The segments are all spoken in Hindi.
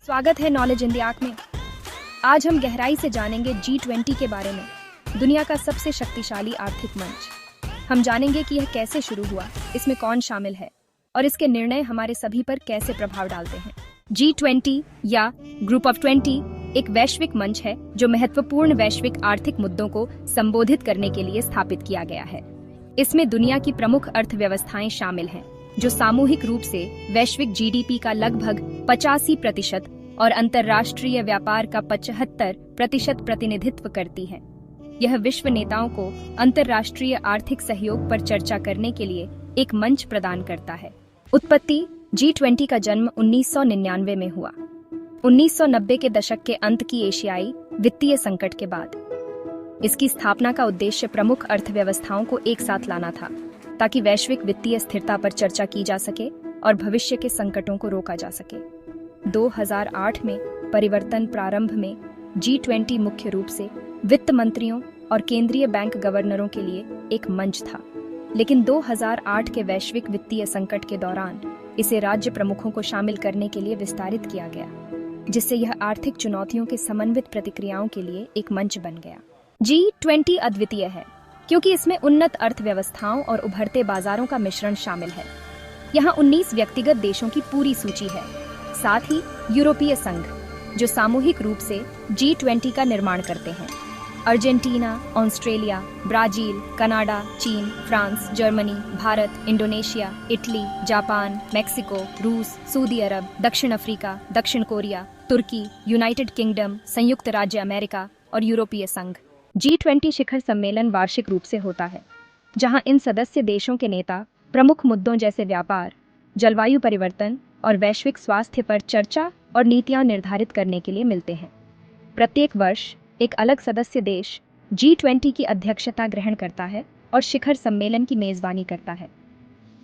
स्वागत है नॉलेज इन द आंख में। आज हम गहराई से जानेंगे G20 के बारे में, दुनिया का सबसे शक्तिशाली आर्थिक मंच। हम जानेंगे कि यह कैसे शुरू हुआ, इसमें कौन शामिल है और इसके निर्णय हमारे सभी पर कैसे प्रभाव डालते हैं। G20 या ग्रुप ऑफ 20 एक वैश्विक मंच है जो महत्वपूर्ण वैश्विक आर्थिक मुद्दों को संबोधित करने के लिए स्थापित किया गया है। इसमें दुनिया की प्रमुख अर्थव्यवस्थाएं शामिल हैं, जो सामूहिक रूप से वैश्विक जीडीपी का लगभग 85% और अंतर्राष्ट्रीय व्यापार का 75% प्रतिनिधित्व करती है। यह विश्व नेताओं को अंतर्राष्ट्रीय आर्थिक सहयोग पर चर्चा करने के लिए एक मंच प्रदान करता है। उत्पत्ति: G20 का जन्म 1999 में हुआ। 1990 के दशक के अंत की एशियाई वित्तीय संकट के बाद इसकी स्थापना का उद्देश्य प्रमुख अर्थव्यवस्थाओं को एक साथ लाना था, ताकि वैश्विक वित्तीय स्थिरता पर चर्चा की जा सके और भविष्य के संकटों को रोका जा सके। 2008 में परिवर्तन प्रारंभ में G20 मुख्य रूप से वित्त मंत्रियों और केंद्रीय बैंक गवर्नरों के लिए एक मंच था, लेकिन 2008 के वैश्विक वित्तीय संकट के दौरान इसे राज्य प्रमुखों को शामिल करने के लिए विस्तारित किया गया, जिससे यह आर्थिक चुनौतियों के समन्वित प्रतिक्रियाओं के लिए एक मंच बन गया। G20 अद्वितीय है क्योंकि इसमें उन्नत अर्थव्यवस्थाओं और उभरते बाजारों का मिश्रण शामिल है। यहाँ 19 व्यक्तिगत देशों की पूरी सूची है, साथ ही यूरोपीय संघ, जो सामूहिक रूप से G20 का निर्माण करते हैं। अर्जेंटीना, ऑस्ट्रेलिया, ब्राजील, कनाडा, चीन, France, Germany, Bharat, Indonesia, Italy, Japan, Mexico, रूस, सऊदी अरब, दक्षिण अफ्रीका, दक्षिण कोरिया, तुर्की, यूनाइटेड किंगडम, संयुक्त राज्य अमेरिका और यूरोपीय संघ। G20 शिखर सम्मेलन वार्षिक रूप से होता है, जहां इन सदस्य देशों के नेता प्रमुख मुद्दों जैसे व्यापार, जलवायु परिवर्तन और वैश्विक स्वास्थ्य पर चर्चा और नीतियां निर्धारित करने के लिए मिलते हैं। प्रत्येक वर्ष एक अलग सदस्य देश G20 की अध्यक्षता ग्रहण करता है और शिखर सम्मेलन की मेजबानी करता है।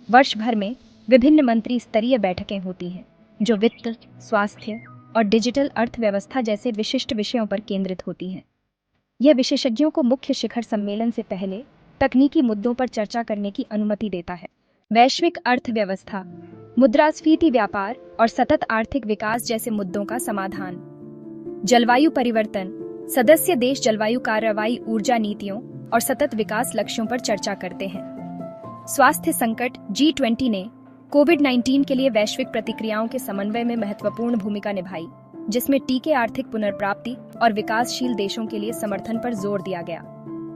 वर्ष भर में विभिन्न मंत्री स्तरीय बैठकें होती हैं, जो वित्त, स्वास्थ्य और डिजिटल अर्थव्यवस्था जैसे विशिष्ट विषयों पर केंद्रित होती हैं। यह विशेषज्ञों को मुख्य शिखर सम्मेलन से पहले तकनीकी मुद्दों पर चर्चा करने की अनुमति देता है। वैश्विक अर्थव्यवस्था, मुद्रास्फीति, व्यापार और सतत आर्थिक विकास जैसे मुद्दों का समाधान। जलवायु परिवर्तन: सदस्य देश जलवायु कार्रवाई, ऊर्जा नीतियों और सतत विकास लक्ष्यों पर चर्चा करते हैं। स्वास्थ्य संकट: G20 ने कोविड-19 के लिए वैश्विक प्रतिक्रियाओं के समन्वय में महत्वपूर्ण भूमिका निभाई, जिसमें टीके, आर्थिक पुनर्प्राप्ति और विकासशील देशों के लिए समर्थन पर जोर दिया गया।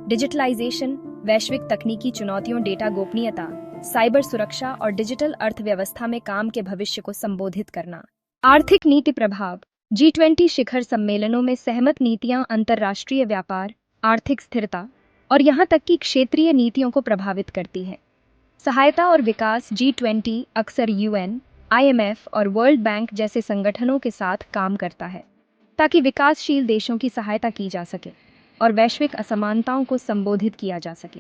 डिजिटलाइजेशन: वैश्विक तकनीकी चुनौतियों, डेटा गोपनीयता, साइबर सुरक्षा और डिजिटल अर्थव्यवस्था में काम के भविष्य को संबोधित करना। आर्थिक नीति प्रभाव: G20 शिखर सम्मेलनों में सहमत नीतियां अंतर्राष्ट्रीय व्यापार, आर्थिक स्थिरता और यहां तक कि क्षेत्रीय नीतियों को प्रभावित करती हैं। सहायता और विकास: G20 अक्सर UN, IMF और वर्ल्ड बैंक जैसे संगठनों के साथ काम करता है, ताकि विकासशील देशों की सहायता की जा सके और वैश्विक असमानताओं को संबोधित किया जा सके।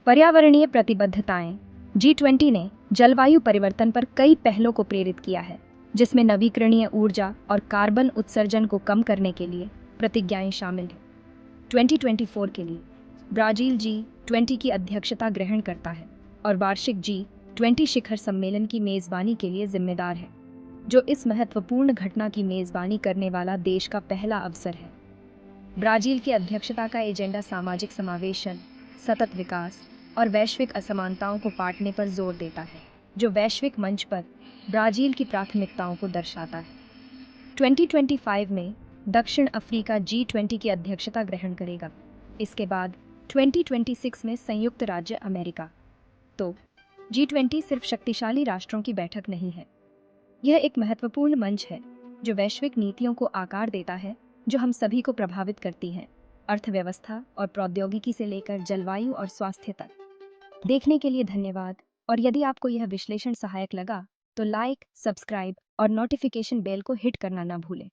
पर्यावरणीय प्रतिबद्धताएं: G20 ने जलवायु परिवर्तन पर कई पहलों को प्रेरित किया है, जिसमें नवीकरणीय ऊर्जा और कार्बन उत्सर्जन को कम करने के लिए प्रतिज्ञाएं शामिल हैं। 2024 के लिए ब्राजील G20 की अध्यक्षता ग्रहण करता है और वार्षिक G20 शिखर सम्मेलन की मेजबानी के लिए जिम्मेदार है, जो इस महत्वपूर्ण घटना की मेजबानी करने वाला देश का पहला अवसर है। ब्राजील की अध्यक्षता का एजेंडा सामाजिक समावेशन, सतत विकास और वैश्विक असमानताओं को पाटने पर जोर देता है, जो वैश्विक मंच पर ब्राजील की प्राथमिकताओं को दर्शाता है। 2025 में दक्षिण अफ्रीका G20 की अध्यक्षता ग्रहण करेगा। इसके बाद 2026 में संयुक्त राज्य अमेरिका। तो G20 सिर्फ शक्तिशाली राष्ट्रों की बैठक नहीं है, यह एक महत्वपूर्ण मंच है जो वैश्विक नीतियों को आकार देता है, जो हम सभी को प्रभावित करती हैं, अर्थव्यवस्था और प्रौद्योगिकी से लेकर जलवायु और स्वास्थ्य तक। देखने के लिए धन्यवाद, और यदि आपको यह विश्लेषण सहायक लगा तो लाइक, सब्सक्राइब और नोटिफिकेशन बेल को हिट करना न भूलें।